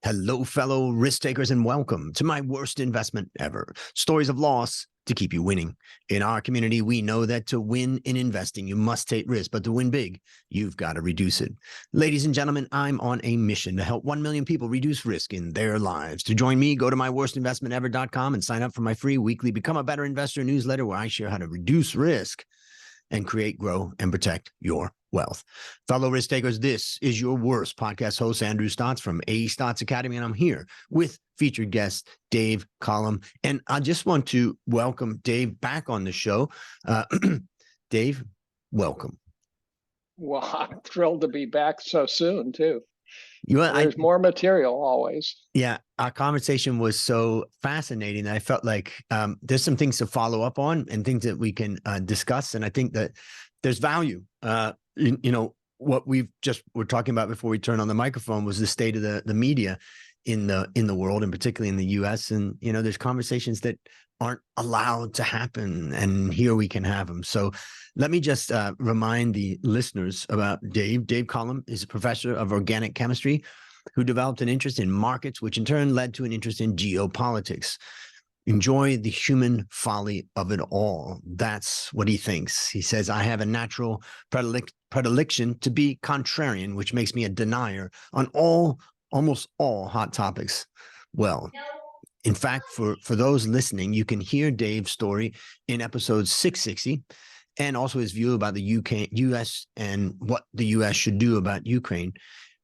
Hello, fellow risk takers, and welcome to my worst investment ever. Stories of loss to keep you winning. In our community, we know that to win in investing, you must take risk, but to win big, you've got to reduce it. Ladies and gentlemen, I'm on a mission to help 1 million people reduce risk in their lives. To join me, go to myworstinvestmentever.com and sign up for my free weekly Become a Better Investor newsletter where I share how to reduce risk and create, grow, and protect your wealth. Fellow risk takers, this is your worst podcast host, Andrew Stotz from A. Stotz Academy, and I'm here with featured guest Dave Collum. And I just want to welcome Dave back on the show. Dave, welcome. Well, I'm thrilled to be back so soon, too. There's more material always. Yeah, our conversation was so fascinating that I felt like there's some things to follow up on and things that we can discuss. And I think that there's value. What we're talking about before we turn on the microphone was the state of the media in the world, and particularly in the US. And, there's conversations that aren't allowed to happen, and here we can have them. So let me just remind the listeners about Dave. Dave Collum is a professor of organic chemistry who developed an interest in markets, which in turn led to an interest in geopolitics. Enjoy the human folly of it all. That's what he thinks. He says, I have a natural predilection to be contrarian, which makes me a denier on almost all hot topics. Well, in fact, for those listening, you can hear Dave's story in episode 660 and also his view about the U.S. and what the U.S. should do about Ukraine.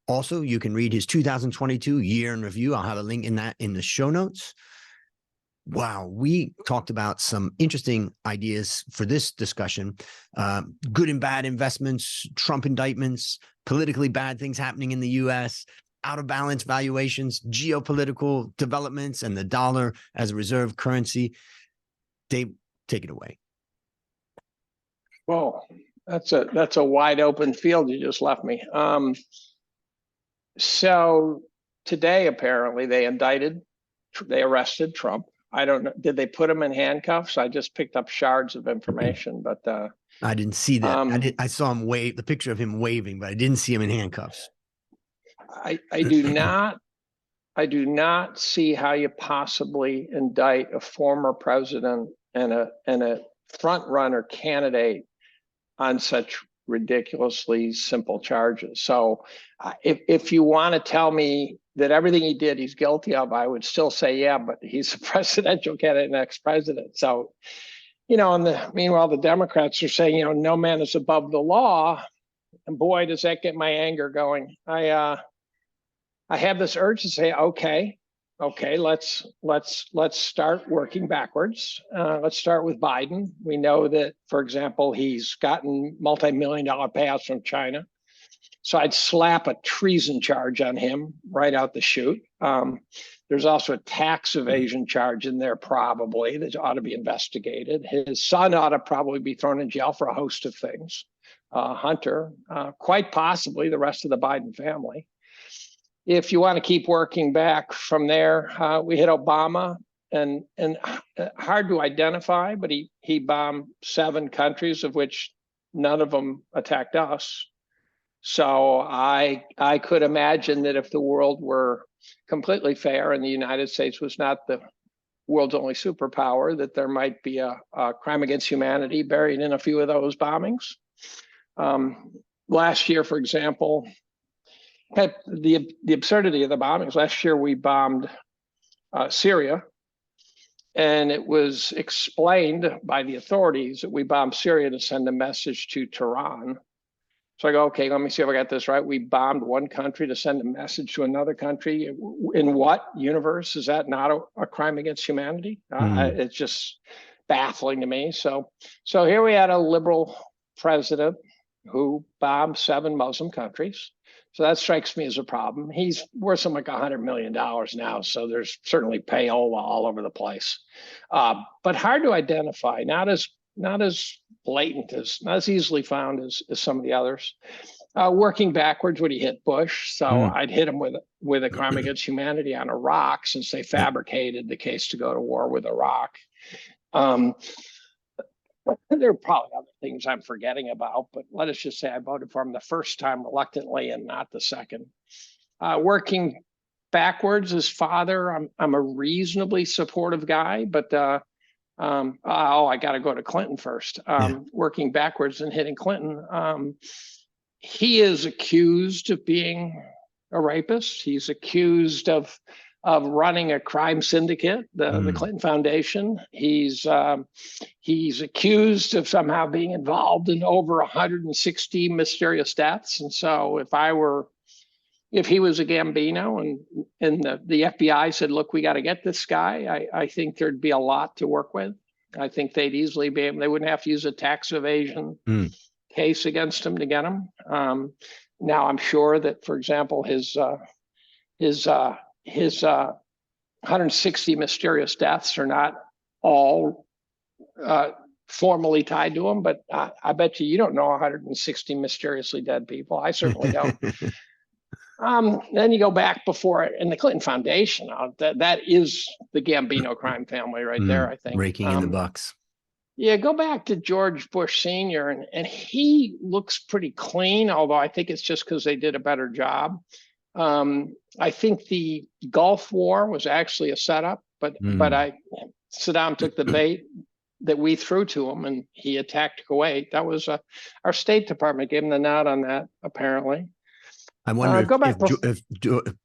Also, you can read his 2022 year in review. I'll have a link in the show notes. Wow, we talked about some interesting ideas for this discussion. Good and bad investments, Trump indictments, politically bad things happening in the U.S., out of balance valuations, geopolitical developments, and the dollar as a reserve currency. Dave, take it away. Well, that's a wide open field you just left me. So today, apparently, they arrested Trump. I don't know. Did they put him in handcuffs? I just picked up shards of information, but I didn't see that. I saw him the picture of him waving, but I didn't see him in handcuffs. I do not see how you possibly indict a former president and a front runner candidate on such ridiculously simple charges. So if you want to tell me that everything he did he's guilty of, I would still say, yeah, but he's a presidential candidate and ex-president. So, meanwhile, the Democrats are saying, no man is above the law. And boy, does that get my anger going. I have this urge to say, okay, let's start working backwards. Let's start with Biden. We know that, for example, he's gotten multi-million-dollar payouts from China. So I'd slap a treason charge on him right out the chute. There's also a tax evasion charge in there probably that ought to be investigated. His son ought to probably be thrown in jail for a host of things. Hunter, quite possibly the rest of the Biden family. If you want to keep working back from there, we hit Obama, and hard to identify, but he bombed 7 countries, of which none of them attacked us. So I could imagine that if the world were completely fair and the United States was not the world's only superpower, that there might be a crime against humanity buried in a few of those bombings. Last year, for example, the absurdity of the bombings. Last year, we bombed Syria, and it was explained by the authorities that we bombed Syria to send a message to Tehran. So I go, okay, let me see if I got this right. We bombed one country to send a message to another country. In what universe? Is that not a crime against humanity? It's just baffling to me. So here we had a liberal president who bombed 7 Muslim countries. So that strikes me as a problem. He's worth something like $100 million now. So there's certainly payola all over the place, but hard to identify. Not as blatant not as easily found as some of the others. Working backwards, would he hit Bush? So I'd hit him with a crime against humanity on Iraq, since they fabricated the case to go to war with Iraq. There are probably other things I'm forgetting about, but let us just say I voted for him the first time reluctantly and not the second. Working backwards, his father, I'm a reasonably supportive guy, but I got to go to Clinton first. Working backwards and hitting Clinton. He is accused of being a rapist. He's accused of running a crime syndicate, the Clinton Foundation. He's accused of somehow being involved in over 160 mysterious deaths. And so if he was a Gambino and the FBI said, look, we got to get this guy, I think there'd be a lot to work with. I think they'd easily be able, they wouldn't have to use a tax evasion case against him to get him. Now, I'm sure that, for example, his 160 mysterious deaths are not all formally tied to him, but I bet you don't know 160 mysteriously dead people. I certainly don't. Then you go back before it, and the Clinton Foundation, that is the Gambino crime family right there, I think. Raking in the bucks. Yeah, go back to George Bush Sr., and he looks pretty clean, although I think it's just because they did a better job. I think the Gulf War was actually a setup, but Saddam took the bait that we threw to him, and he attacked Kuwait. That was our State Department gave him the nod on that, apparently. I wonder if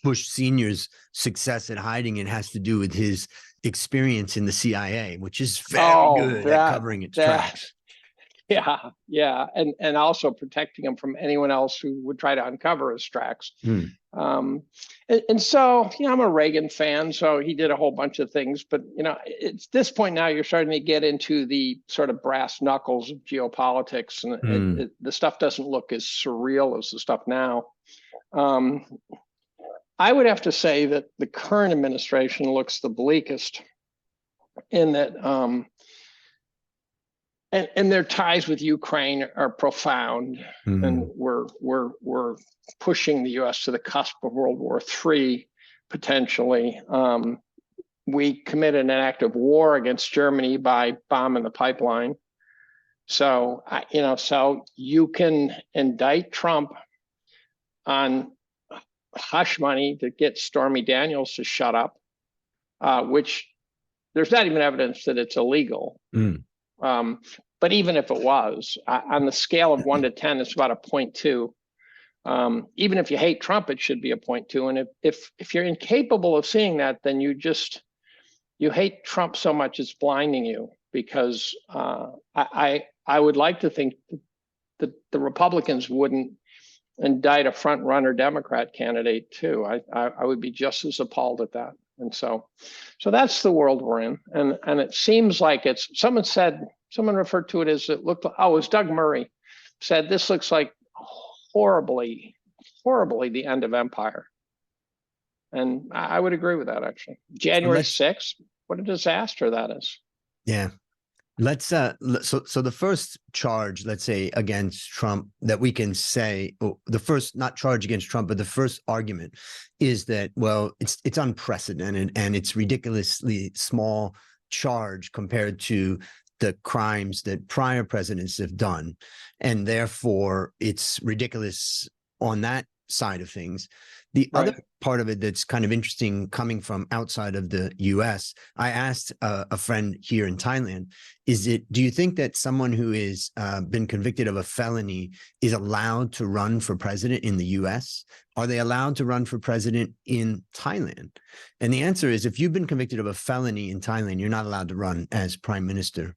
Bush Sr.'s success at hiding it has to do with his experience in the CIA, which is very good at covering its tracks. Yeah, and also protecting him from anyone else who would try to uncover his tracks. And so, I'm a Reagan fan, so he did a whole bunch of things. But it's this point now you're starting to get into the sort of brass knuckles of geopolitics, and the stuff doesn't look as surreal as the stuff now. I would have to say that the current administration looks the bleakest in that, and their ties with Ukraine are profound, and we're pushing the U.S. to the cusp of World War III potentially. We committed an act of war against Germany by bombing the pipeline. So so you can indict Trump on hush money to get Stormy Daniels to shut up, which there's not even evidence that it's illegal. But even if it was, on the scale of 1 to 10, it's about a 0.2. Even if you hate Trump, it should be a 0.2. And if you're incapable of seeing that, then you hate Trump so much it's blinding you. Because I would like to think that the Republicans wouldn't indict a front runner Democrat candidate too. I would be just as appalled at that. And so that's the world we're in. And it seems like someone referred to it as it was Doug Murray said, this looks like horribly the end of empire. And I would agree with that, actually. January 6th, what a disaster that is. Yeah. Let's so the first charge, let's say, against Trump that we can say, the first, not charge against Trump, but the first argument is that, well, it's unprecedented and it's ridiculously small charge compared to the crimes that prior presidents have done. And therefore it's ridiculous on that side of things. The other part of it that's kind of interesting coming from outside of the US, I asked a friend here in Thailand, do you think that someone who is been convicted of a felony is allowed to run for president in the US? Are they allowed to run for president in Thailand? And the answer is, if you've been convicted of a felony in Thailand, you're not allowed to run as prime minister.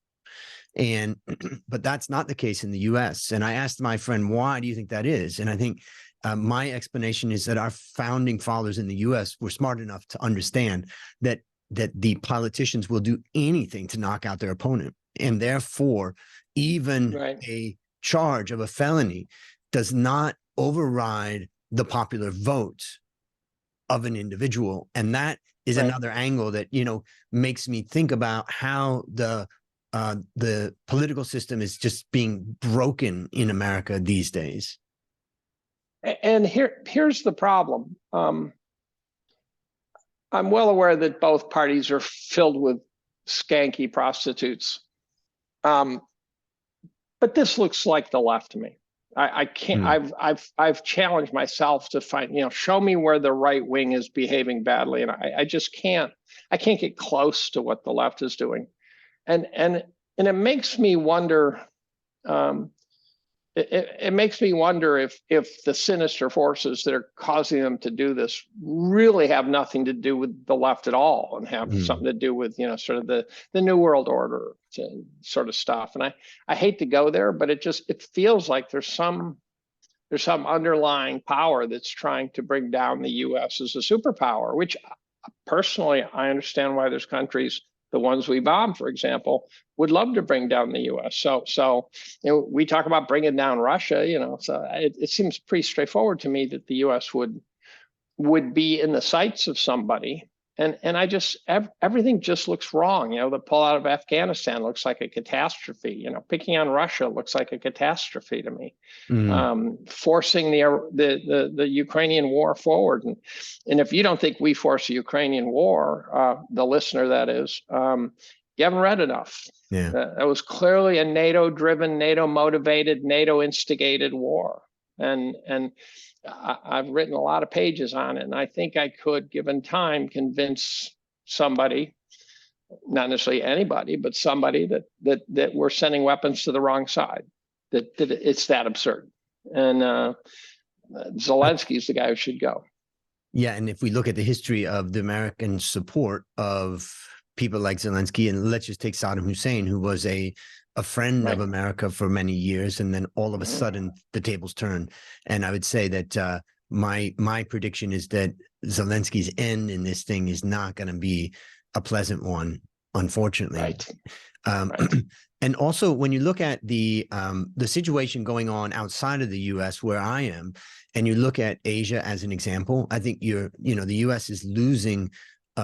But that's not the case in the US. And I asked my friend, why do you think that is? And I think my explanation is that our founding fathers in the U.S. were smart enough to understand that the politicians will do anything to knock out their opponent. And therefore, even a charge of a felony does not override the popular vote of an individual. And that is another angle that, makes me think about how the political system is just being broken in America these days. And here's the problem. I'm well aware that both parties are filled with skanky prostitutes. But this looks like the left to me. I can't. I've challenged myself to find, show me where the right wing is behaving badly, and I just can't. I can't get close to what the left is doing, and it makes me wonder. It makes me wonder if the sinister forces that are causing them to do this really have nothing to do with the left at all, and have something to do with sort of the New World Order sort of stuff. And I hate to go there, but it feels like there's some underlying power that's trying to bring down the U.S. as a superpower, which personally I understand why there's countries, the ones we bombed, for example, would love to bring down the U.S. So we talk about bringing down Russia. So it seems pretty straightforward to me that the U.S. would be in the sights of somebody. And everything just looks wrong. The pullout of Afghanistan looks like a catastrophe. Picking on Russia looks like a catastrophe to me. Forcing the Ukrainian war forward, and if you don't think we forced the Ukrainian war, the listener that is, you haven't read enough. Yeah, that was clearly a NATO-driven, NATO-motivated, NATO-instigated war, and I've written a lot of pages on it, and I think I could, given time, convince somebody, not necessarily anybody, but somebody that we're sending weapons to the wrong side, that it's that absurd. And Zelensky's the guy who should go. Yeah, and if we look at the history of the American support of people like Zelensky, and let's just take Saddam Hussein, who was a friend of America for many years, and then all of a sudden the tables turned. And I would say that my prediction is that Zelensky's end in this thing is not going to be a pleasant one, unfortunately. Right. And also, when you look at the situation going on outside of the U.S., where I am, and you look at Asia as an example, I think the U.S. is losing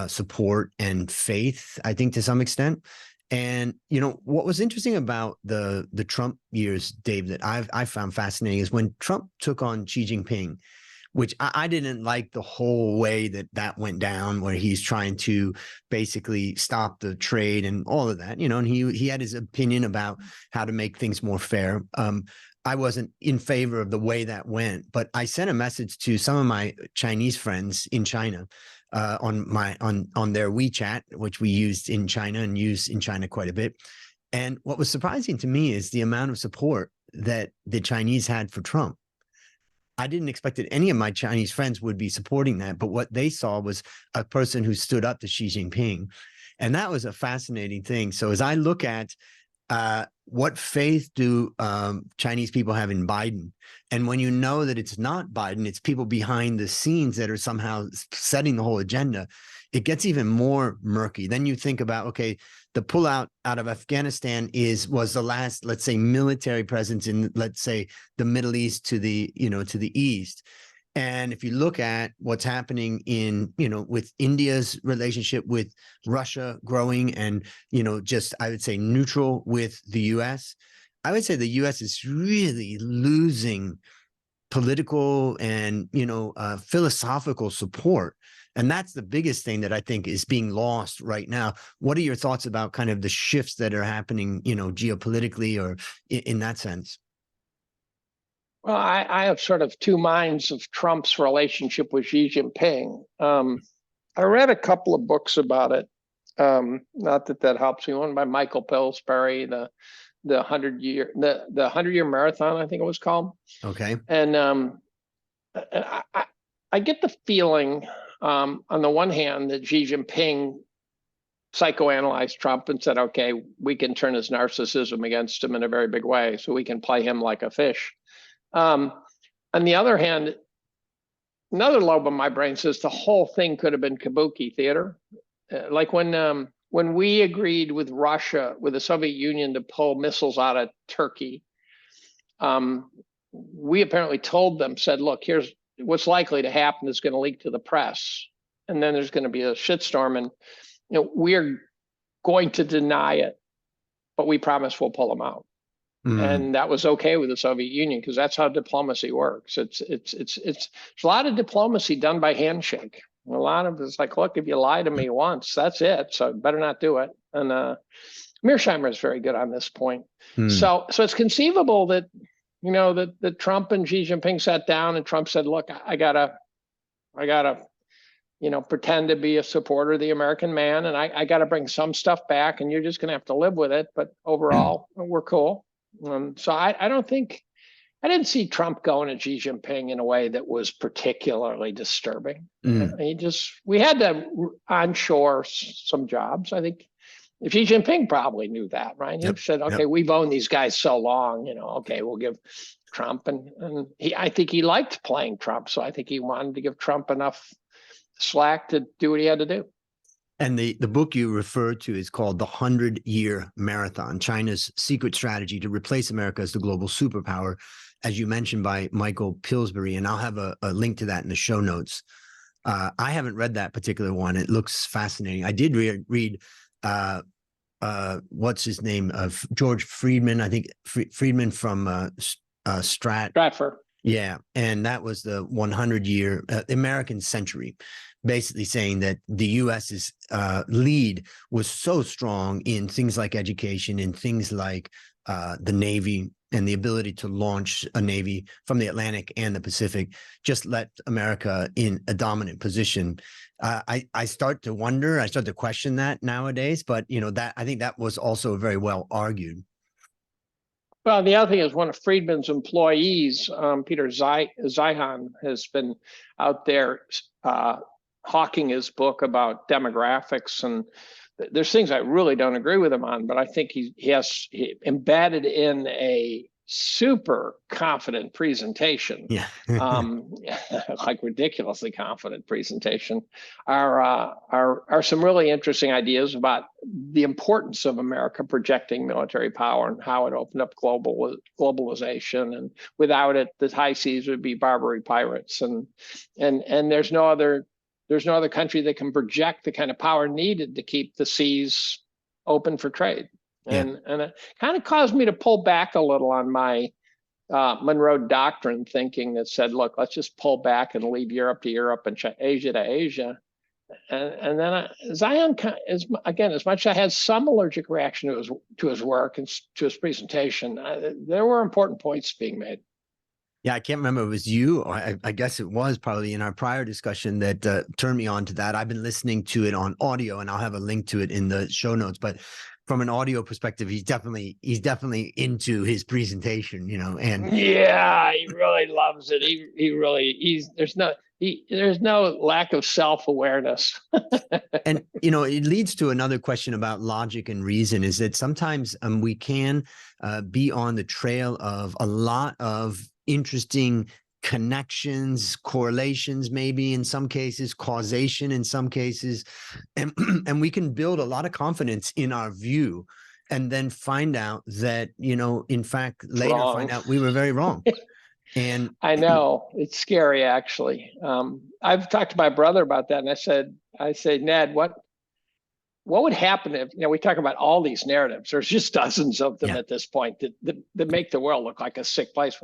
support and faith, I think, to some extent. And, what was interesting about the Trump years, Dave, that I found fascinating is when Trump took on Xi Jinping, which I didn't like the whole way that went down, where he's trying to basically stop the trade and all of that, and he had his opinion about how to make things more fair. I wasn't in favor of the way that went, but I sent a message to some of my Chinese friends in China, on their WeChat, which we used in China and use in China quite a bit. And what was surprising to me is the amount of support that the Chinese had for Trump. I didn't expect that any of my Chinese friends would be supporting that, but what they saw was a person who stood up to Xi Jinping. And that was a fascinating thing. So as I look at what faith do Chinese people have in Biden? And when you know that it's not Biden, it's people behind the scenes that are somehow setting the whole agenda, it gets even more murky. Then you think about, okay, the pullout out of Afghanistan was the last, let's say, military presence in, let's say, the Middle East to the east. And if you look at what's happening in, with India's relationship with Russia growing and, just, I would say, neutral with the U.S., I would say the U.S. is really losing political and, philosophical support. And that's the biggest thing that I think is being lost right now. What are your thoughts about kind of the shifts that are happening, geopolitically or in that sense? Well, I have sort of two minds of Trump's relationship with Xi Jinping. I read a couple of books about it. Not that helps me. One by Michael Pillsbury, the 100-year the 100-year marathon, I think it was called. Okay. And I get the feeling, on the one hand, that Xi Jinping psychoanalyzed Trump and said, okay, we can turn his narcissism against him in a very big way, so we can play him like a fish. On the other hand, another lobe of my brain says the whole thing could have been kabuki theater. Like when we agreed with Russia, with the Soviet Union, to pull missiles out of Turkey, we apparently told them, said, look, here's what's likely to happen is going to leak to the press. And then there's going to be a shitstorm, and we're going to deny it, but we promise we'll pull them out. And that was okay with the Soviet Union, because that's how diplomacy works. It's a lot of diplomacy done by handshake. A lot of it's like, look, if you lie to me once, that's it. So better not do it. And Mearsheimer is very good on this point. So it's conceivable that that Trump and Xi Jinping sat down, and Trump said, look, I gotta, pretend to be a supporter of the American man, and I got to bring some stuff back, and you're just going to have to live with it. But overall, we're cool. So I don't think, I didn't see Trump going to Xi Jinping in a way that was particularly disturbing. We had to onshore some jobs. I think if Xi Jinping probably knew that, right? He said, okay, we've owned these guys so long, okay, we'll give Trump, and I think he liked playing Trump. So I think he wanted to give Trump enough slack to do what he had to do. And the book you referred to is called The 100-Year Marathon, China's Secret Strategy to Replace America as the Global Superpower, as you mentioned, by Michael Pillsbury. And I'll have a link to that in the show notes. I haven't read that particular one. It looks fascinating. I did read what's his name, of George Friedman, I think Friedman from Stratford. Yeah. And that was the 100-year American century, basically saying that the US's lead was so strong in things like education, in things like the Navy, and the ability to launch a Navy from the Atlantic and the Pacific just left America in a dominant position. I start to wonder, I start to question that nowadays, but that I think that was also very well argued. Well, the other thing is, one of Friedman's employees, Peter Zeihan, has been out there hawking his book about demographics, and there's things I really don't agree with him on, but I think he embedded in a super confident presentation, like ridiculously confident presentation, are some really interesting ideas about the importance of America projecting military power and how it opened up globalization, and without it, the high seas would be Barbary pirates, and there's no other country that can project the kind of power needed to keep the seas open for trade. And it kind of caused me to pull back a little on my Monroe Doctrine thinking that said, look, let's just pull back and leave Europe to Europe and Asia to Asia. And then Zion, again, as much as I had some allergic reaction to his work and to his presentation, there were important points being made. Yeah, I can't remember if it was you, or I guess it was probably in our prior discussion that turned me on to that. I've been listening to it on audio, and I'll have a link to it in the show notes. But from an audio perspective, he's definitely into his presentation, and yeah, he really loves it. There's no lack of self-awareness. And it leads to another question about logic and reason, is that sometimes we can be on the trail of a lot of interesting connections, correlations, maybe in some cases, causation in some cases, and we can build a lot of confidence in our view, and then find out that in fact later find out we were very wrong. And I know, it's scary, actually. I've talked to my brother about that, and I said, Ned, what would happen if, we talk about all these narratives, there's just dozens of them at this point that make the world look like a sick place.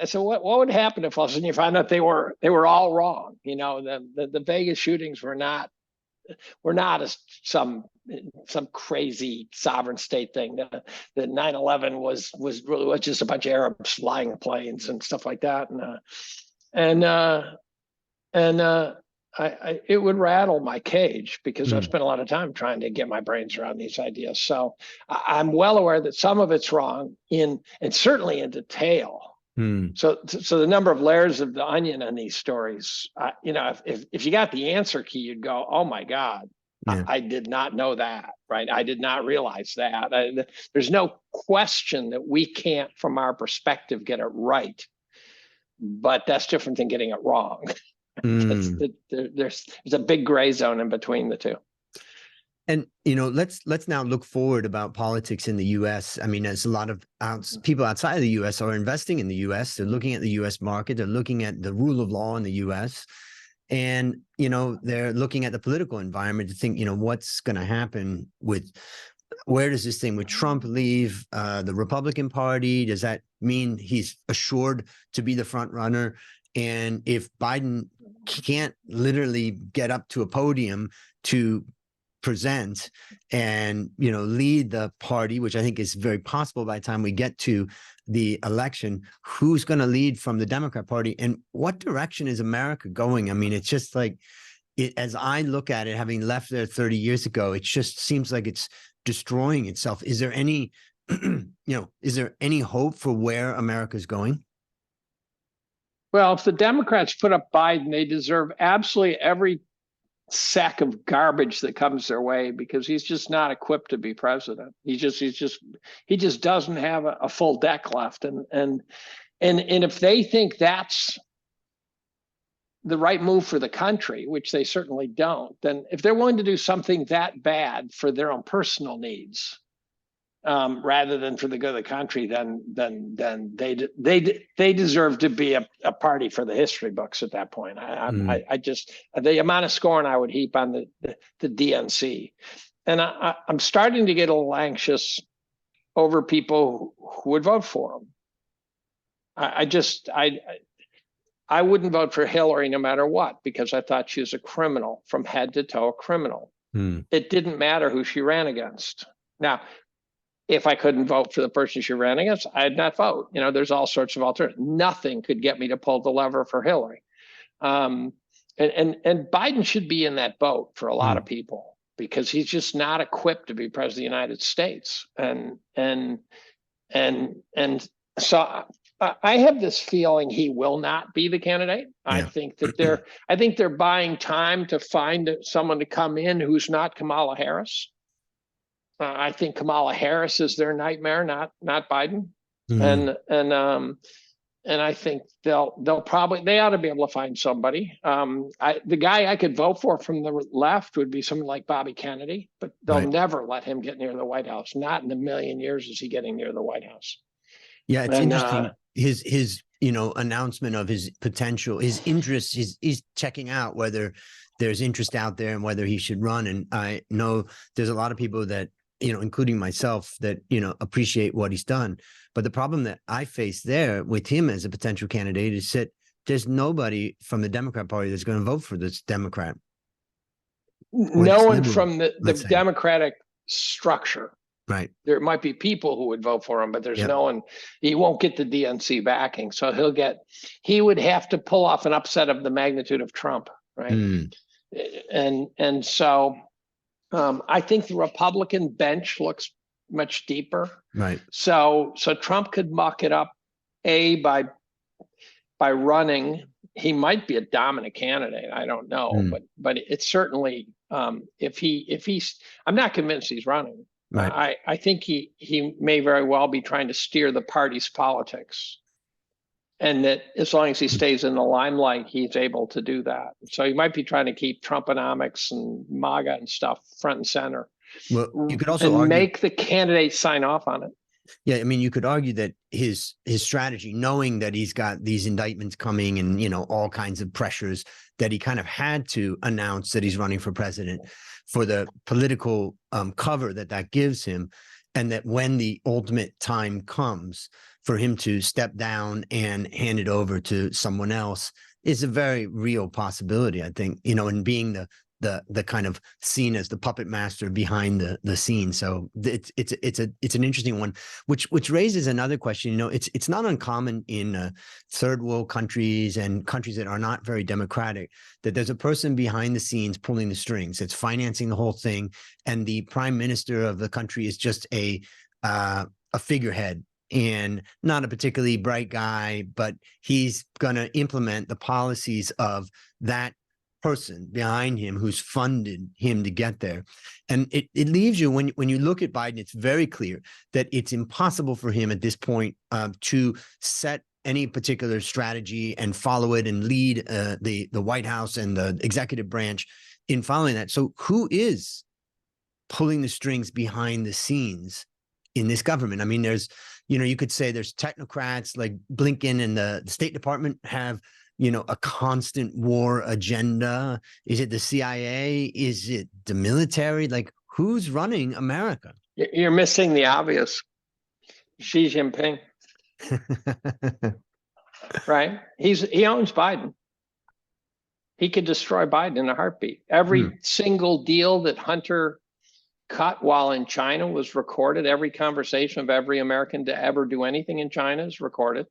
So what would happen if all of a sudden you found out they were all wrong? The Vegas shootings were not some crazy sovereign state thing. That 9/11 was really just a bunch of Arabs flying planes and stuff like that, it would rattle my cage, because I've spent a lot of time trying to get my brains around these ideas. So I'm well aware that some of it's wrong and certainly in detail. So the number of layers of the onion on these stories, if you got the answer key, you'd go, oh my God, I did not know that, right? I did not realize that. There's no question that we can't, from our perspective, get it right, but that's different than getting it wrong. There's a big gray zone in between the two. And let's now look forward about politics in the U.S. I mean, there's a lot of people outside of the U.S. are investing in the U.S. They're looking at the U.S. market. They're looking at the rule of law in the U.S. And they're looking at the political environment to think, what's going to happen with, where does this thing with Trump leave the Republican Party? Does that mean he's assured to be the front runner? And if Biden can't literally get up to a podium to present and, lead the party, which I think is very possible by the time we get to the election. Who's going to lead from the Democrat Party, and what direction is America going? I mean, it's just like, as I look at it, having left there 30 years ago, it just seems like it's destroying itself. Is there any, is there any hope for where America's going? Well, if the Democrats put up Biden, they deserve absolutely every sack of garbage that comes their way, because he's just not equipped to be president. He just doesn't have a full deck left. And if they think that's the right move for the country, which they certainly don't, then if they're willing to do something that bad for their own personal needs, rather than for the good of the country, then they deserve to be a party for the history books at that point. I just, the amount of scorn I would heap on the DNC, and I'm starting to get a little anxious over people who would vote for him. I wouldn't vote for Hillary no matter what, because I thought she was a criminal from head to toe, a criminal. It didn't matter who she ran against. Now, if I couldn't vote for the person she ran against, I'd not vote. There's all sorts of alternatives. Nothing could get me to pull the lever for Hillary. And Biden should be in that boat for a lot of people, because he's just not equipped to be president of the United States. And so I have this feeling he will not be the candidate. Yeah. I think they're buying time to find someone to come in who's not Kamala Harris. I think Kamala Harris is their nightmare, not Biden. And I think they ought to be able to find somebody. The guy I could vote for from the left would be someone like Bobby Kennedy, but they'll never let him get near the White House. Not in a million years is he getting near the White House. Yeah, it's interesting. His announcement of his potential, his interest, he's checking out whether there's interest out there and whether he should run. And I know there's a lot of people that, including myself, that, appreciate what he's done. But the problem that I face there with him as a potential candidate is that there's nobody from the Democrat Party that's going to vote for this Democrat. No one from the Democratic structure. Right. There might be people who would vote for him, but there's no one. He won't get the DNC backing. So he would have to pull off an upset of the magnitude of Trump. Right. And so I think the Republican bench looks much deeper. Right. So Trump could muck it up, by running. He might be a dominant candidate. I don't know, but it's certainly if he's. I'm not convinced he's running. Right. I think he may very well be trying to steer the party's politics, and that as long as he stays in the limelight, he's able to do that. So he might be trying to keep Trumponomics and MAGA and stuff front and center. Well, you could also make the candidate sign off on it. Yeah, I mean, you could argue that his strategy, knowing that he's got these indictments coming and, all kinds of pressures, that he kind of had to announce that he's running for president for the political cover that gives him, and that when the ultimate time comes for him to step down and hand it over to someone else is a very real possibility, I think, and being the kind of seen as the puppet master behind the scene. So it's an interesting one, which raises another question. It's not uncommon in third world countries and countries that are not very democratic that there's a person behind the scenes pulling the strings. It's financing the whole thing, and the prime minister of the country is just a figurehead and not a particularly bright guy, but he's going to implement the policies of that person behind him who's funded him to get there. And it leaves you, when you look at Biden, it's very clear that it's impossible for him at this point to set any particular strategy and follow it and lead the White House and the executive branch in following that. So who is pulling the strings behind the scenes in this government? I mean, there's, you could say there's technocrats like Blinken and the State Department have a constant war agenda. Is it the CIA? Is it the military? Like, who's running America? You're missing the obvious. Xi Jinping. Right? He owns Biden. He could destroy Biden in a heartbeat. Every single deal that Hunter cut while in China was recorded. Every conversation of every American to ever do anything in China is recorded.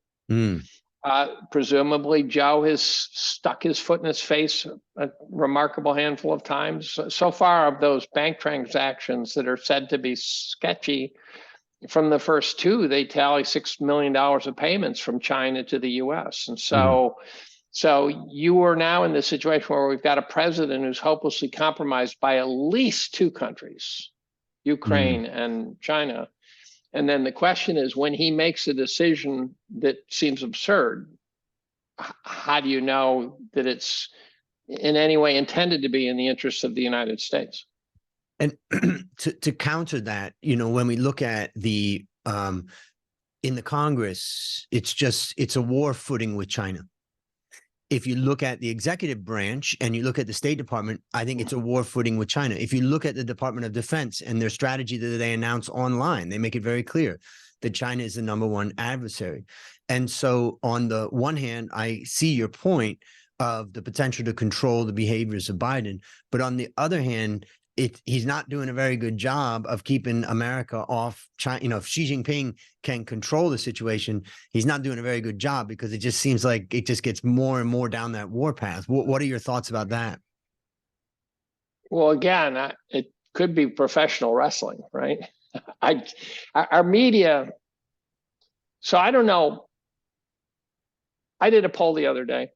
Presumably, Joe has stuck his foot in his face a remarkable handful of times. So far, of those bank transactions that are said to be sketchy, from the first two, they tally $6 million of payments from China to the U.S. And so you are now in this situation where we've got a president who's hopelessly compromised by at least two countries, Ukraine and China. And then the question is, when he makes a decision that seems absurd, how do you know that it's in any way intended to be in the interests of the United States? And to counter that, when we look at the in the Congress, it's a war footing with China. If you look at the executive branch and you look at the State Department, I think it's a war footing with China. If you look at the Department of Defense and their strategy that they announce online, they make it very clear that China is the #1 adversary. And so on the one hand, I see your point of the potential to control the behaviors of Biden. But on the other hand, he's not doing a very good job of keeping America off China. If Xi Jinping can control the situation, he's not doing a very good job, because it just seems like it just gets more and more down that war path. What are your thoughts about that? Well, again, it could be professional wrestling, right? Our media. So I don't know. I did a poll the other day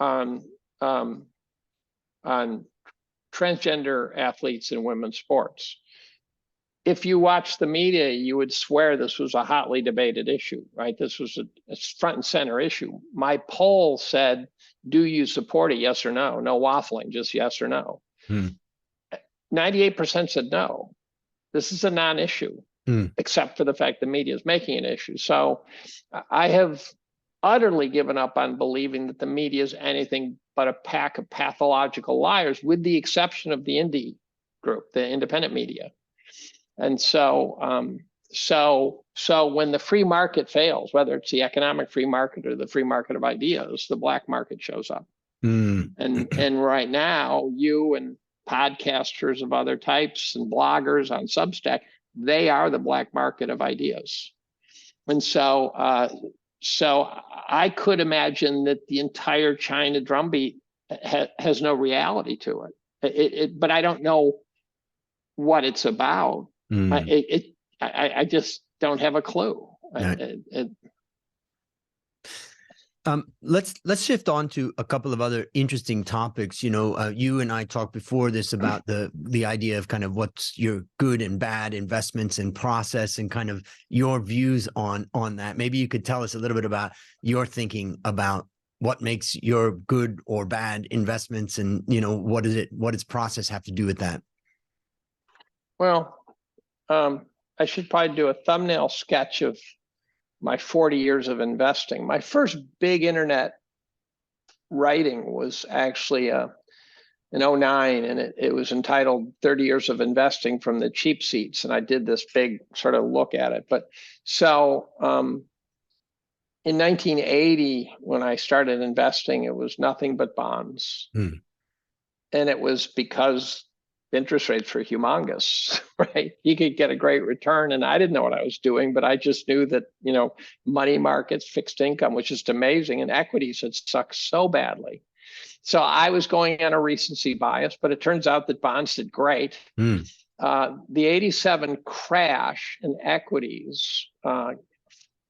on transgender athletes in women's sports. If you watch the media, you would swear this was a hotly debated issue, right? This was a front and center issue. My poll said, do you support it? Yes or no? No waffling, just yes or no. 98% said no. This is a non-issue, except for the fact the media is making an issue. So I have utterly given up on believing that the media is anything but a pack of pathological liars, with the exception of the indie group, the independent media. And so when the free market fails, whether it's the economic free market or the free market of ideas, the black market shows up. And right now, you and podcasters of other types and bloggers on Substack, they are the black market of ideas. And so I could imagine that the entire China drumbeat has no reality to it. But I don't know what it's about. I just don't have a clue. Let's shift on to a couple of other interesting topics. You and I talked before this about the idea of kind of what's your good and bad investments and process, and kind of your views on that. Maybe you could tell us a little bit about your thinking about what makes your good or bad investments, and what does process have to do with that? Well, I should probably do a thumbnail sketch of my 40 years of investing. My first big internet writing was actually in 2009, and it was entitled 30 Years of Investing from the Cheap Seats. And I did this big sort of look at it. But so in 1980, when I started investing, it was nothing but bonds. And it was because interest rates were humongous, right? You could get a great return, and I didn't know what I was doing, but I just knew that, money markets, fixed income was just amazing, and equities had sucked so badly. So I was going on a recency bias, but it turns out that bonds did great. The 87 crash in equities,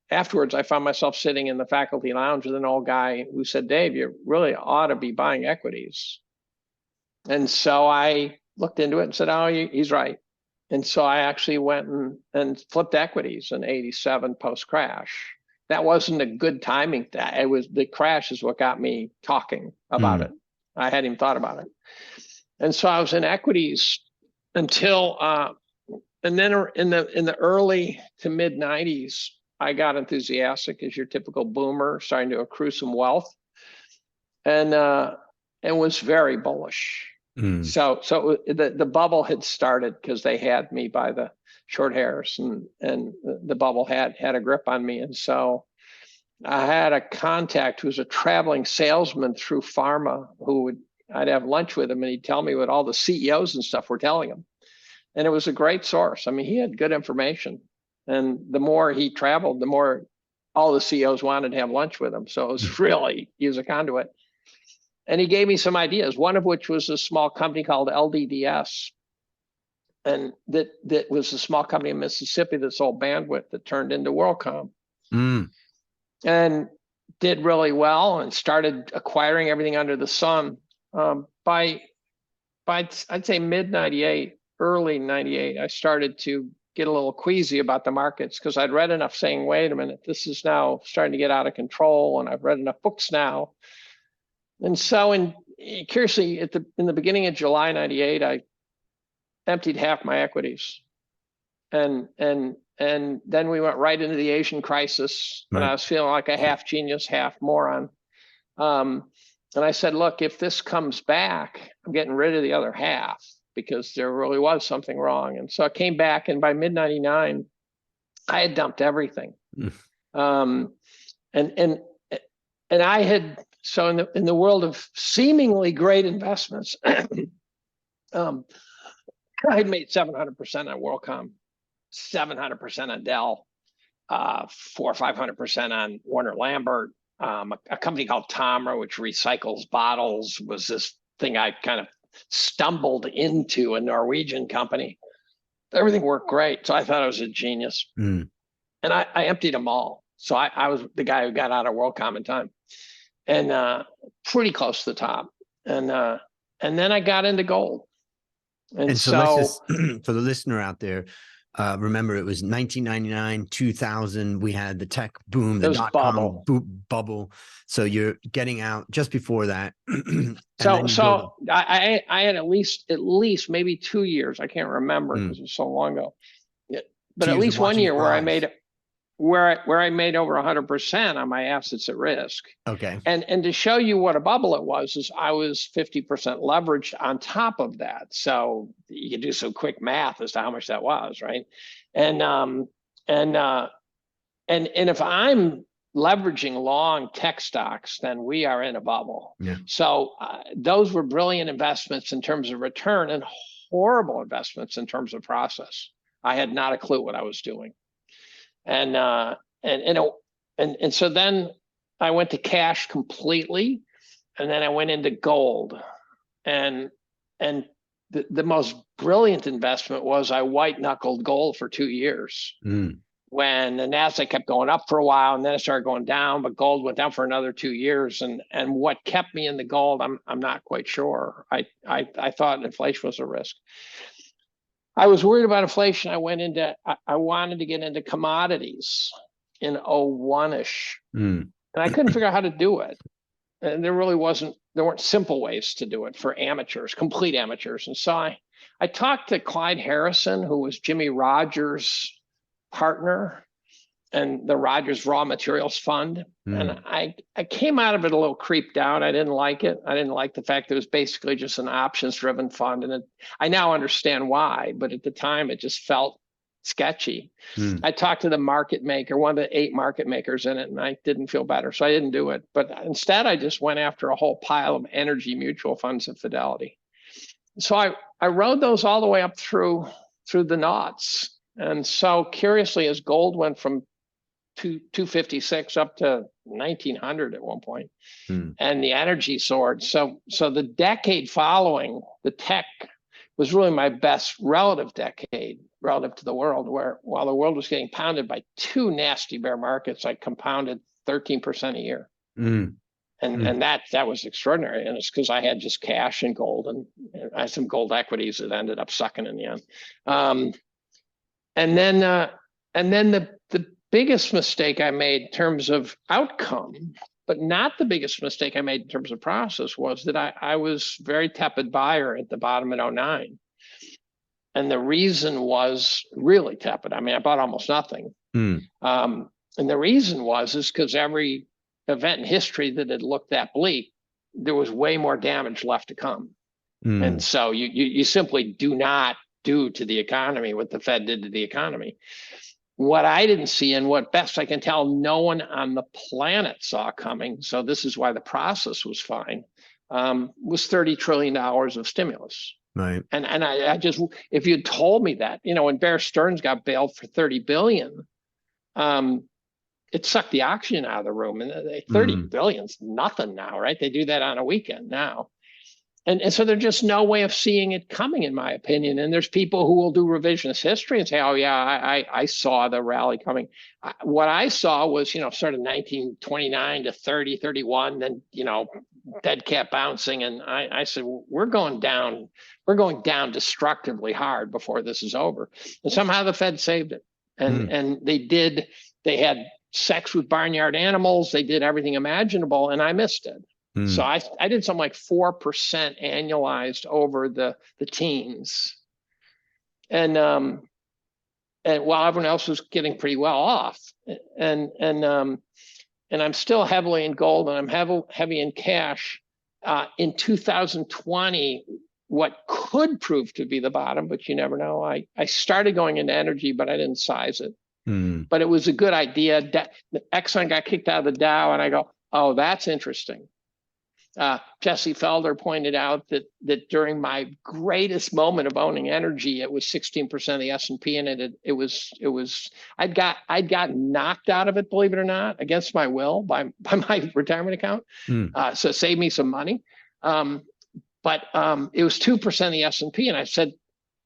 afterwards, I found myself sitting in the faculty lounge with an old guy who said, Dave, you really ought to be buying equities. And so I looked into it and said, oh, he's right. And so I actually went and flipped equities in 87 post-crash. That wasn't a good timing. It was the crash is what got me talking about it. I hadn't even thought about it. And so I was in equities until, and then in the early to mid 90s, I got enthusiastic as your typical boomer, starting to accrue some wealth, and was very bullish. So the bubble had started because they had me by the short hairs, and the bubble had a grip on me. And so I had a contact who was a traveling salesman through pharma I'd have lunch with him and he'd tell me what all the CEOs and stuff were telling him. And it was a great source. I mean, he had good information. And the more he traveled, the more all the CEOs wanted to have lunch with him. So it was he was a conduit. And he gave me some ideas, one of which was a small company called LDDS. And that was a small company in Mississippi that sold bandwidth that turned into WorldCom. And did really well and started acquiring everything under the sun. By I'd say mid 98, early 98, I started to get a little queasy about the markets because I'd read enough saying, wait a minute, this is now starting to get out of control. And I've read enough books now. And so curiously, in the beginning of July 98, I emptied half my equities. And then we went right into the Asian crisis. Right. And I was feeling like a half genius, half moron. And I said, look, if this comes back, I'm getting rid of the other half because there really was something wrong. And so I came back, and by mid 99, I had dumped everything. And I had, so in the world of seemingly great investments, I had made 700% on WorldCom, 700% on Dell, 400 or 500% on Warner Lambert. A company called Tomra, which recycles bottles, was this thing I kind of stumbled into, a Norwegian company. Everything worked great. So I thought I was a genius. And I emptied them all. So I was the guy who got out of WorldCom in time, and pretty close to the top. And then I got into gold. And so let's just, for the listener out there, remember, it was 1999, 2000. We had the tech boom, the dot-com bubble. So you're getting out just before that. So I had at least maybe 2 years. I can't remember because it was so long ago. But at least 1 year where I made over 100% on my assets at risk. Okay. And to show you what a bubble it was, is I was 50% leveraged on top of that. So you can do some quick math as to how much that was, right? And if I'm leveraging long tech stocks, then we are in a bubble. Yeah. So those were brilliant investments in terms of return and horrible investments in terms of process. I had not a clue what I was doing. And so then I went to cash completely, and then I went into gold, and the most brilliant investment was I white knuckled gold for 2 years when the Nasdaq kept going up for a while, and then it started going down, but gold went down for another 2 years. And what kept me in the gold, I'm not quite sure. I thought inflation was a risk. I was worried about inflation. I wanted to get into commodities in 01-ish. And I couldn't figure out how to do it. And there weren't simple ways to do it for amateurs, complete amateurs. And so I talked to Clyde Harrison, who was Jimmy Rogers' partner and the Rogers Raw Materials Fund. And I came out of it a little creeped out. I didn't like it. I didn't like the fact that it was basically just an options-driven fund. And I now understand why, but at the time it just felt sketchy. I talked to the market maker, one of the 8 market makers in it, and I didn't feel better. So I didn't do it. But instead, I just went after a whole pile of energy mutual funds at Fidelity. So I rode those all the way up through the noughts. And so curiously, as gold went from 256 up to 1900 at one point, and the energy soared. So the decade following the tech was really my best relative decade relative to the world, where while the world was getting pounded by 2 nasty bear markets, I compounded 13% a year. And that was extraordinary. And it's because I had just cash and gold, and I had some gold equities that ended up sucking in the end. And then the biggest mistake I made in terms of outcome, but not the biggest mistake I made in terms of process, was that I was very tepid buyer at the bottom in 09. And the reason was really tepid. I mean, I bought almost nothing. And the reason is because every event in history that had looked that bleak, there was way more damage left to come. And so you simply do not do to the economy what the Fed did to the economy. what I didn't see, and what best I can tell, no one on the planet saw coming, so this is why the process was fine, was $30 trillion of stimulus. Right. And I just, if you told me that, when Bear Stearns got bailed for 30 billion, it sucked the oxygen out of the room. And 30 billion's nothing now, right? They do that on a weekend now. And so there's just no way of seeing it coming, in my opinion. And there's people who will do revisionist history and say, oh, yeah, I saw the rally coming. What I saw was, sort of 1929 to 30, 31, then, dead cat bouncing. And I said, we're going down destructively hard before this is over. And somehow the Fed saved it. And they had sex with barnyard animals. They did everything imaginable, and I missed it. So I did something like 4% annualized over the teens, and while everyone else was getting pretty well off, and I'm still heavily in gold, and I'm heavy in cash. In 2020, what could prove to be the bottom, but you never know. I started going into energy, but I didn't size it. But it was a good idea. Exxon got kicked out of the Dow, and I go, oh, that's interesting. Jesse Felder pointed out that during my greatest moment of owning energy, it was 16% of the S&P, and it was I'd got knocked out of it, believe it or not, against my will by my retirement account. So it saved me some money. But it was 2% of the S&P, and I said,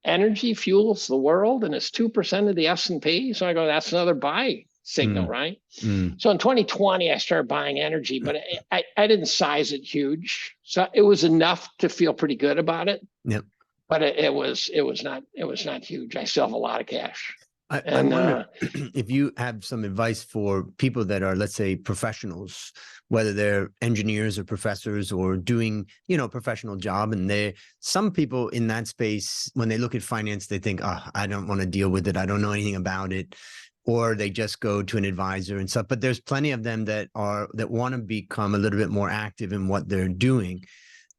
energy fuels the world, and it's 2% of the S&P. So I go, that's another buy signal, right? So in 2020, I started buying energy, but I didn't size it huge. So it was enough to feel pretty good about it. Yep. But it was not huge. I still have a lot of cash. I wonder if you have some advice for people that are, let's say, professionals, whether they're engineers or professors or doing, professional job. And some people in that space, when they look at finance, they think, oh, I don't want to deal with it. I don't know anything about it. Or they just go to an advisor and stuff. But there's plenty of them that want to become a little bit more active in what they're doing.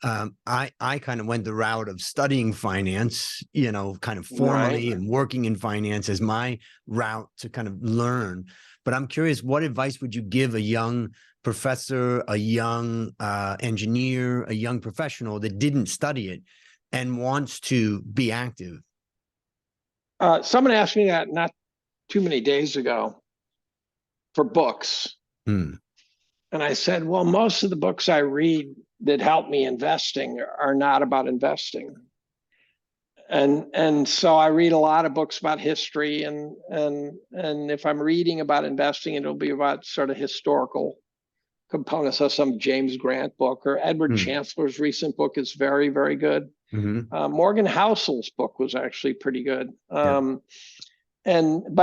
I kind of went the route of studying finance, kind of formally, and working in finance as my route to kind of learn. But I'm curious, what advice would you give a young professor, a young engineer, a young professional that didn't study it and wants to be active? Someone asked me that not too many days ago for books. And I said, well, most of the books I read that help me investing are not about investing. And so I read a lot of books about history, and if I'm reading about investing, it'll be about sort of historical components. So some James Grant book, or Edward Chancellor's recent book is very, very good. Morgan Housel's book was actually pretty good. But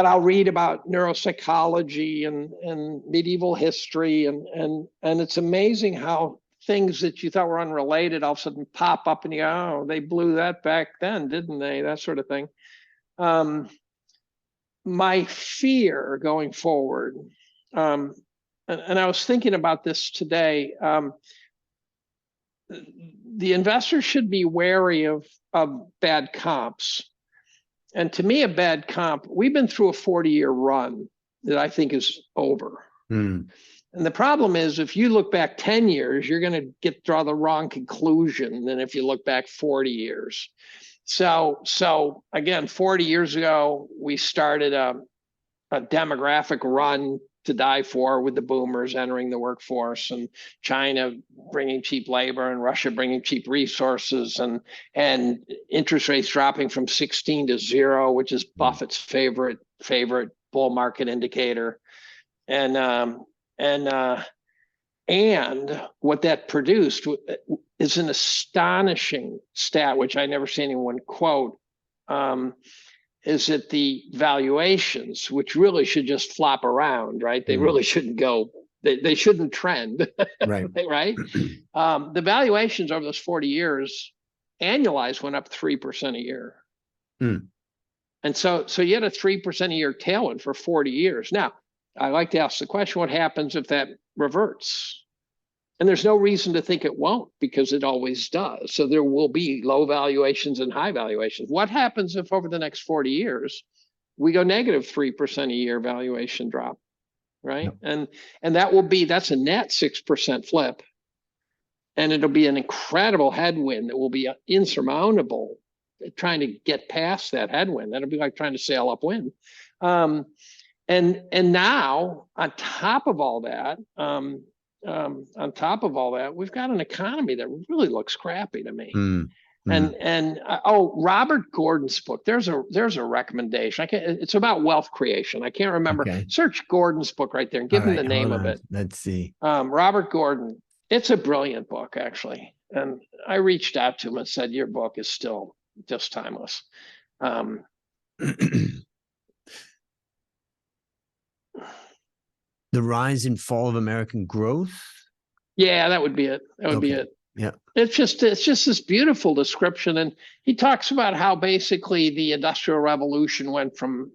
I'll read about neuropsychology and medieval history, and it's amazing how things that you thought were unrelated all of a sudden pop up, and you go, oh, they blew that back then, didn't they? That sort of thing. My fear going forward, and I was thinking about this today, the investors should be wary of bad comps. And to me, a bad comp, we've been through a 40-year run that I think is over. And the problem is, if you look back 10 years, you're going to draw the wrong conclusion than if you look back 40 years. So again, 40 years ago, we started a demographic run to die for, with the boomers entering the workforce, and China bringing cheap labor, and Russia bringing cheap resources, and interest rates dropping from 16 to 0, which is Buffett's favorite bull market indicator. And what that produced is an astonishing stat, which I never see anyone quote, is that the valuations, which really should just flop around, right? They really shouldn't go, they shouldn't trend, right? Right? The valuations over those 40 years, annualized, went up 3% a year. And so you had a 3% a year tailwind for 40 years. Now, I like to ask the question, what happens if that reverts? And there's no reason to think it won't, because it always does. So there will be low valuations and high valuations. What happens if over the next 40 years, we go negative 3% a year valuation drop, right? Yep. And that's a net 6% flip. And it'll be an incredible headwind that will be insurmountable trying to get past that headwind. That'll be like trying to sail upwind. And now on top of all that, we've got an economy that really looks crappy to me. And Robert Gordon's book. There's a recommendation. It's about wealth creation. I can't remember. Okay. Search Gordon's book right there and give him the name of it. Let's see. Robert Gordon. It's a brilliant book, actually. And I reached out to him and said, "Your book is still just timeless." The rise and fall of American growth. Yeah, that would be it. That would be it. Yeah. It's just this beautiful description. And he talks about how basically the Industrial Revolution went from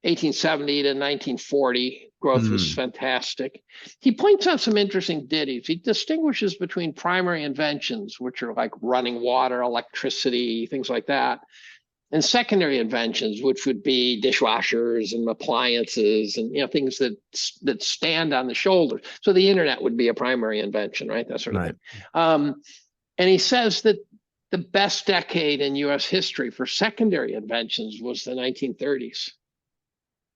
1870 to 1940. Growth was fantastic. He points out some interesting ditties. He distinguishes between primary inventions, which are like running water, electricity, things like that, and secondary inventions, which would be dishwashers and appliances and things that stand on the shoulders. So the internet would be a primary invention, right? That sort of thing. And he says that the best decade in U.S. history for secondary inventions was the 1930s.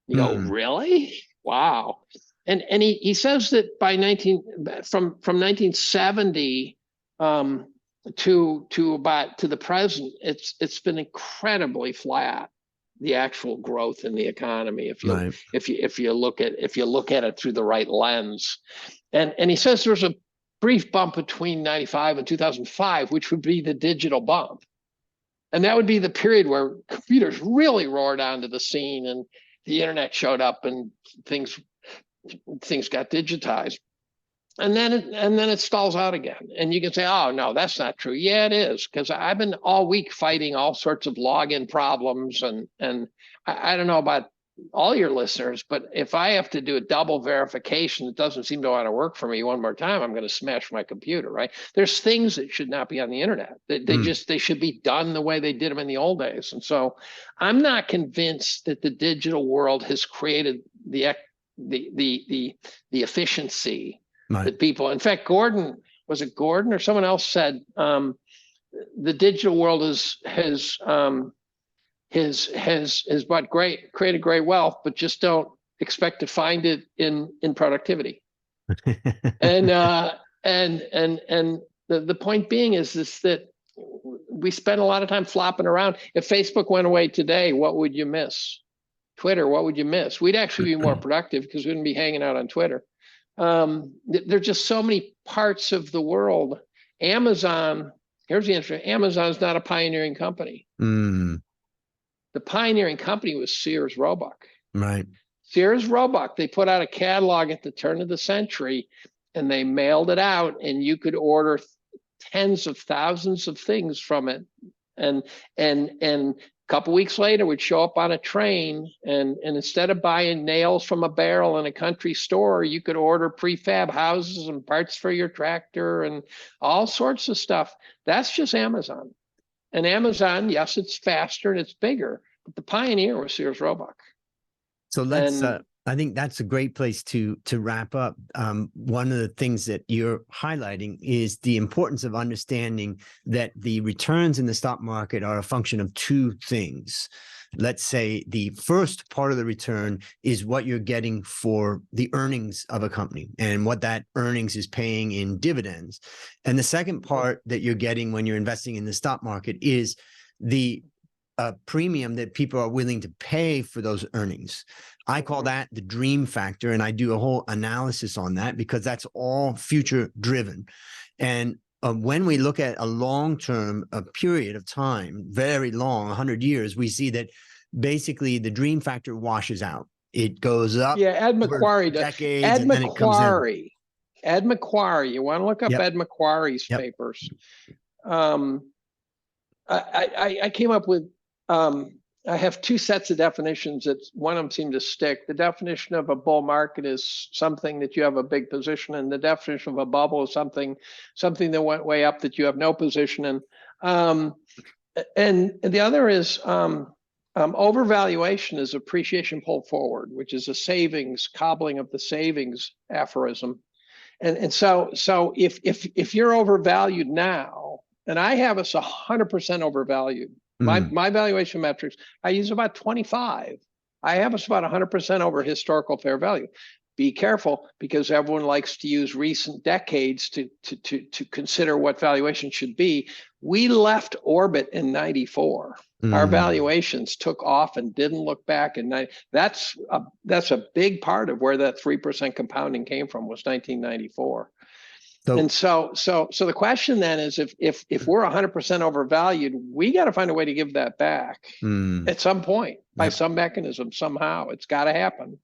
You go, really? Wow. And he says that from 1970 to the present, it's been incredibly flat, the actual growth in the economy if you look at it through the right lens. And he says there's a brief bump between 95 and 2005, which would be the digital bump. And that would be the period where computers really roared onto the scene and the internet showed up and things got digitized. And then it stalls out again. And you can say, oh, no, that's not true. Yeah, it is, because I've been all week fighting all sorts of login problems. And I don't know about all your listeners, but if I have to do a double verification that doesn't seem to want to work for me one more time, I'm going to smash my computer, right? There's things that should not be on the internet. They should be done the way they did them in the old days. And so I'm not convinced that the digital world has created the efficiency that people, in fact, Gordon or someone else said, the digital world has created great wealth, but just don't expect to find it in productivity. and the point being is that we spend a lot of time flopping around. If Facebook went away today, what would you miss? Twitter, what would you miss? We'd actually be more productive because we wouldn't be hanging out on Twitter. There's just so many parts of the world. Amazon, here's the answer. Amazon's not a pioneering company. The pioneering company was Sears Roebuck. Right. Sears Roebuck, they put out a catalog at the turn of the century and they mailed it out, and you could order tens of thousands of things from it. And a couple weeks later would show up on a train, and instead of buying nails from a barrel in a country store, you could order prefab houses and parts for your tractor and all sorts of stuff. That's just Amazon. And Amazon, yes, it's faster and it's bigger, but the pioneer was Sears Roebuck. So I think that's a great place to wrap up. One of the things that you're highlighting is the importance of understanding that the returns in the stock market are a function of two things. Let's say the first part of the return is what you're getting for the earnings of a company and what that earnings is paying in dividends. And the second part that you're getting when you're investing in the stock market is the premium that people are willing to pay for those earnings. I call that the dream factor, and I do a whole analysis on that because that's all future driven. And when we look at a long-term period of time, very long, 100 years, we see that basically the dream factor washes out. It goes up. Yeah, Ed Macquarie does. Ed Macquarie. Ed Macquarie. You want to look up Ed Macquarie's papers. I came up with, I have two sets of definitions that one of them seemed to stick. The definition of a bull market is something that you have a big position in. The definition of a bubble is something that went way up that you have no position in. And the other is Overvaluation is appreciation pulled forward, which is a savings cobbling of the savings aphorism. And so if you're overvalued now, and I have us 100% overvalued, my valuation metrics, I use about 25. I have us about 100% over historical fair value. Be careful, because everyone likes to use recent decades to consider what valuation should be. We left orbit in 94. Our valuations took off and didn't look back. And that's a big part of where that 3% compounding came from, was 1994. And so the question then is, if we're 100% overvalued, we got to find a way to give that back at some point by some mechanism, somehow. It's got to happen.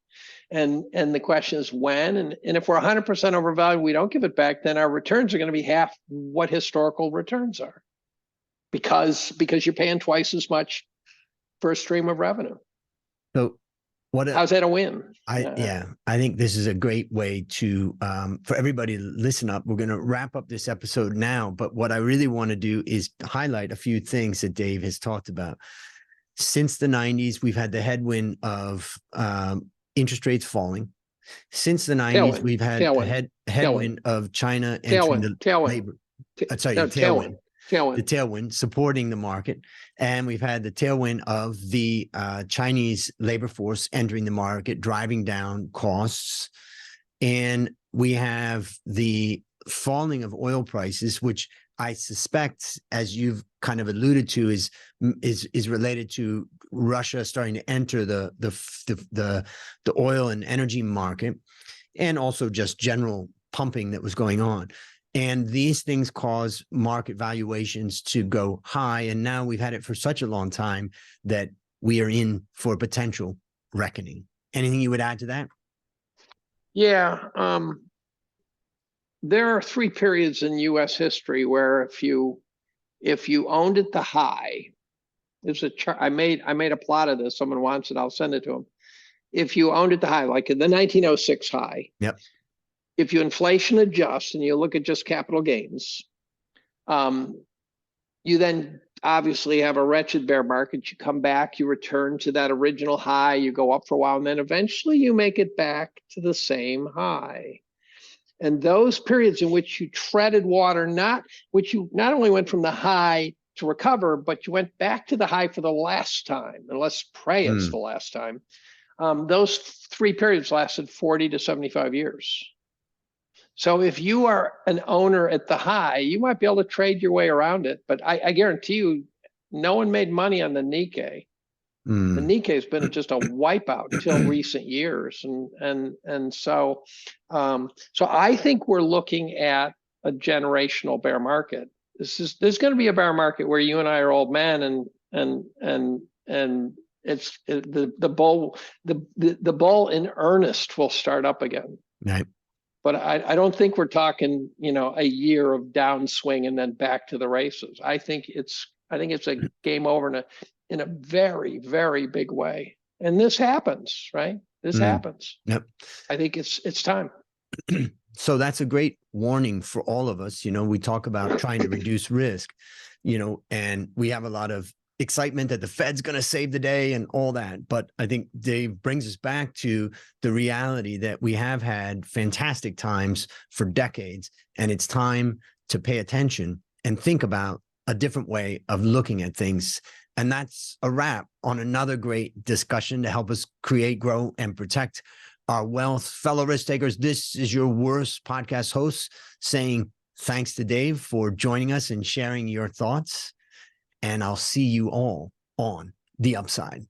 And the question is when, and if we're 100% overvalued, we don't give it back, then our returns are going to be half what historical returns are, because you're paying twice as much for a stream of revenue. So how's that a win? I think this is a great way to, for everybody to listen up. We're going to wrap up this episode now, but what I really want to do is highlight a few things that Dave has talked about. Since the 90s, we've had the headwind of interest rates falling. Since the 90s, we've had the headwind of China entering the labor. Tailwind. The tailwind supporting the market. And we've had the tailwind of the Chinese labor force entering the market, driving down costs. And we have the falling of oil prices, which I suspect, as you've kind of alluded to, is related to Russia starting to enter the oil and energy market, and also just general pumping that was going on. And these things cause market valuations to go high. And now we've had it for such a long time that we are in for a potential reckoning. Anything you would add to that? Yeah. There are 3 periods in U.S. history where if you owned at the high, there's a chart. I made a plot of this. Someone wants it, I'll send it to them. If you owned at the high, like in the 1906 high. Yep. If you inflation adjust and you look at just capital gains, you then obviously have a wretched bear market. You come back, you return to that original high, you go up for a while, and then eventually you make it back to the same high. And those periods in which you treaded water, which you not only went from the high to recover, but you went back to the high for the last time, and let's pray it's the last time. Those 3 periods lasted 40 to 75 years. So if you are an owner at the high, you might be able to trade your way around it. But I guarantee you, no one made money on the Nikkei. The Nikkei has been just a wipeout until recent years. And so I think we're looking at a generational bear market. There's going to be a bear market where you and I are old men, and it's the bull in earnest will start up again. Right. But I don't think we're talking, a year of downswing and then back to the races. I think it's a game over in a very, very big way. And this happens, right? This happens. Yep. I think it's time. So that's a great warning for all of us. We talk about trying to reduce risk, and we have a lot of excitement that the Fed's going to save the day and all that. But I think Dave brings us back to the reality that we have had fantastic times for decades, and it's time to pay attention and think about a different way of looking at things. And that's a wrap on another great discussion to help us create, grow, and protect our wealth. Fellow risk takers, this is your worst podcast host saying thanks to Dave for joining us and sharing your thoughts. And I'll see you all on the upside.